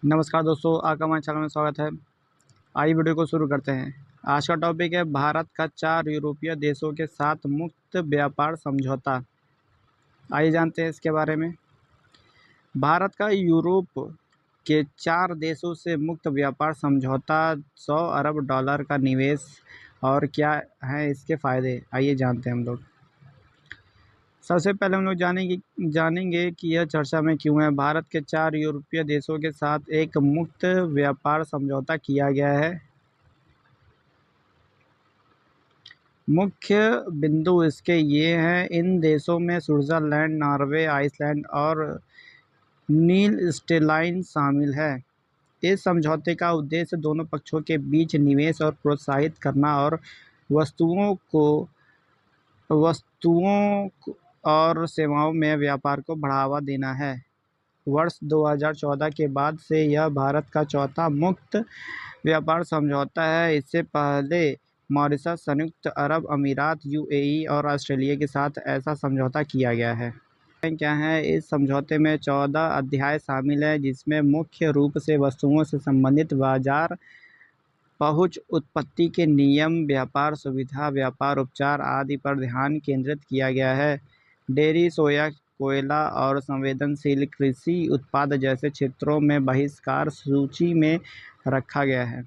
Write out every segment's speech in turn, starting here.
नमस्कार दोस्तों, आपका हमारे चैनल में स्वागत है। आइए वीडियो को शुरू करते हैं। आज का टॉपिक है भारत का 4 यूरोपीय देशों के साथ मुक्त व्यापार समझौता। आइए जानते हैं इसके बारे में। भारत का यूरोप के 4 देशों से मुक्त व्यापार समझौता, $100 अरब का निवेश और क्या हैं इसके फ़ायदे, आइए जानते हैं हम लोग। सबसे पहले हम लोग जानेंगे कि यह चर्चा में क्यों है। भारत के 4 यूरोपीय देशों के साथ एक मुक्त व्यापार समझौता किया गया है। मुख्य बिंदु इसके ये हैं, इन देशों में स्विट्ज़रलैंड, नॉर्वे, आइसलैंड और लीechtenstein शामिल है। इस समझौते का उद्देश्य दोनों पक्षों के बीच निवेश और प्रोत्साहित करना और वस्तुओं और सेवाओं में व्यापार को बढ़ावा देना है। वर्ष 2014 के बाद से यह भारत का चौथा मुक्त व्यापार समझौता है। इससे पहले मॉरिशस, संयुक्त अरब अमीरात, यूएई और ऑस्ट्रेलिया के साथ ऐसा समझौता किया गया है। क्या है, इस समझौते में 14 अध्याय शामिल हैं, जिसमें मुख्य रूप से वस्तुओं से संबंधित बाजार पहुंच, उत्पत्ति के नियम, व्यापार सुविधा, व्यापार उपचार आदि पर ध्यान केंद्रित किया गया है। डेयरी, सोया, कोयला और संवेदनशील कृषि उत्पाद जैसे क्षेत्रों में बहिष्कार सूची में रखा गया है।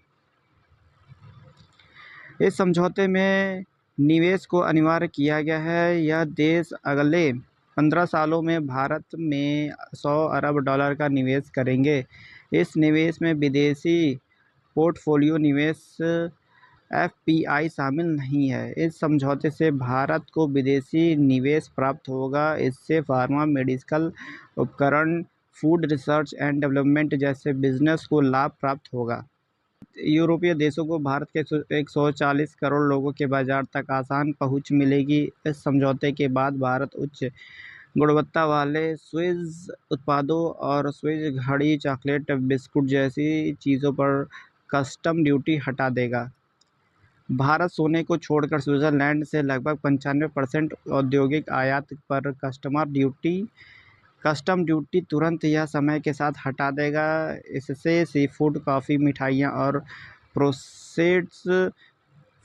इस समझौते में निवेश को अनिवार्य किया गया है। यह देश अगले 15 सालों में भारत में $100 अरब का निवेश करेंगे। इस निवेश में विदेशी पोर्टफोलियो निवेश एफपीआई शामिल नहीं है। इस समझौते से भारत को विदेशी निवेश प्राप्त होगा। इससे फार्मा, मेडिकल उपकरण, फूड रिसर्च एंड डेवलपमेंट जैसे बिजनेस को लाभ प्राप्त होगा। यूरोपीय देशों को भारत के 140 करोड़ लोगों के बाजार तक आसान पहुंच मिलेगी। इस समझौते के बाद भारत उच्च गुणवत्ता वाले स्विस उत्पादों और स्विस घड़ी, चॉकलेट, बिस्कुट जैसी चीज़ों पर कस्टम ड्यूटी हटा देगा। भारत सोने को छोड़कर स्विट्ज़रलैंड से लगभग 95% औद्योगिक आयात पर कस्टम ड्यूटी तुरंत या समय के साथ हटा देगा। इससे सीफूड, कॉफ़ी, मिठाइयाँ और प्रोसेस्ड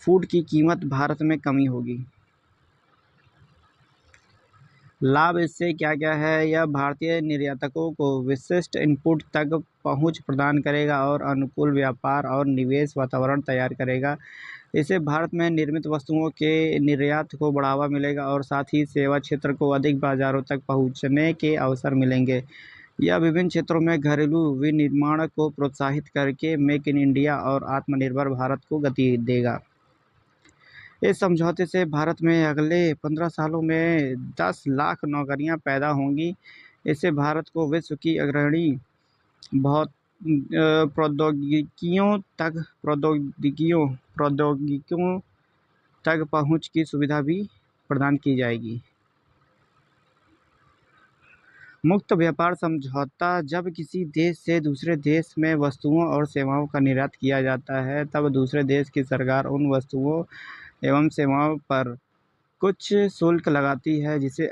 फूड की कीमत भारत में कमी होगी। लाभ इससे क्या है, यह भारतीय निर्यातकों को विशिष्ट इनपुट तक पहुंच प्रदान करेगा और अनुकूल व्यापार और निवेश वातावरण तैयार करेगा। इससे भारत में निर्मित वस्तुओं के निर्यात को बढ़ावा मिलेगा और साथ ही सेवा क्षेत्र को अधिक बाजारों तक पहुंचने के अवसर मिलेंगे। यह विभिन्न क्षेत्रों में घरेलू विनिर्माण को प्रोत्साहित करके मेक इन इंडिया और आत्मनिर्भर भारत को गति देगा। इस समझौते से भारत में अगले 15 सालों में 10 लाख नौकरियां पैदा होंगी। इससे भारत को विश्व की अग्रणी प्रौद्योगिकियों तक पहुंच की सुविधा भी प्रदान की जाएगी। मुक्त व्यापार समझौता, जब किसी देश से दूसरे देश में वस्तुओं और सेवाओं का निर्यात किया जाता है, तब दूसरे देश की सरकार उन वस्तुओं एवं सेवाओं पर कुछ शुल्क लगाती है, जिसे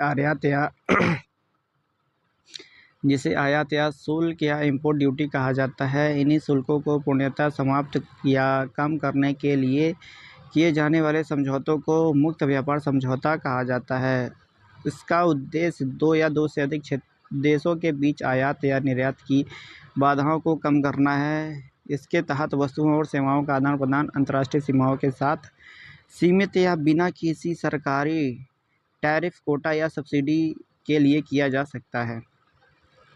आयात या शुल्क या इंपोर्ट ड्यूटी कहा जाता है। इन्हीं शुल्कों को पूर्णतः समाप्त या कम करने के लिए किए जाने वाले समझौतों को मुक्त व्यापार समझौता कहा जाता है। इसका उद्देश्य 2 या 2 से अधिक देशों के बीच आयात या निर्यात की बाधाओं को कम करना है। इसके तहत वस्तुओं और सेवाओं का आदान प्रदान अंतर्राष्ट्रीय सीमाओं के साथ सीमित या बिना किसी सरकारी टैरिफ, कोटा या सब्सिडी के लिए किया जा सकता है।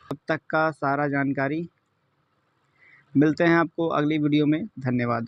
अब तक का सारा जानकारी, मिलते हैं आपको अगली वीडियो में। धन्यवाद।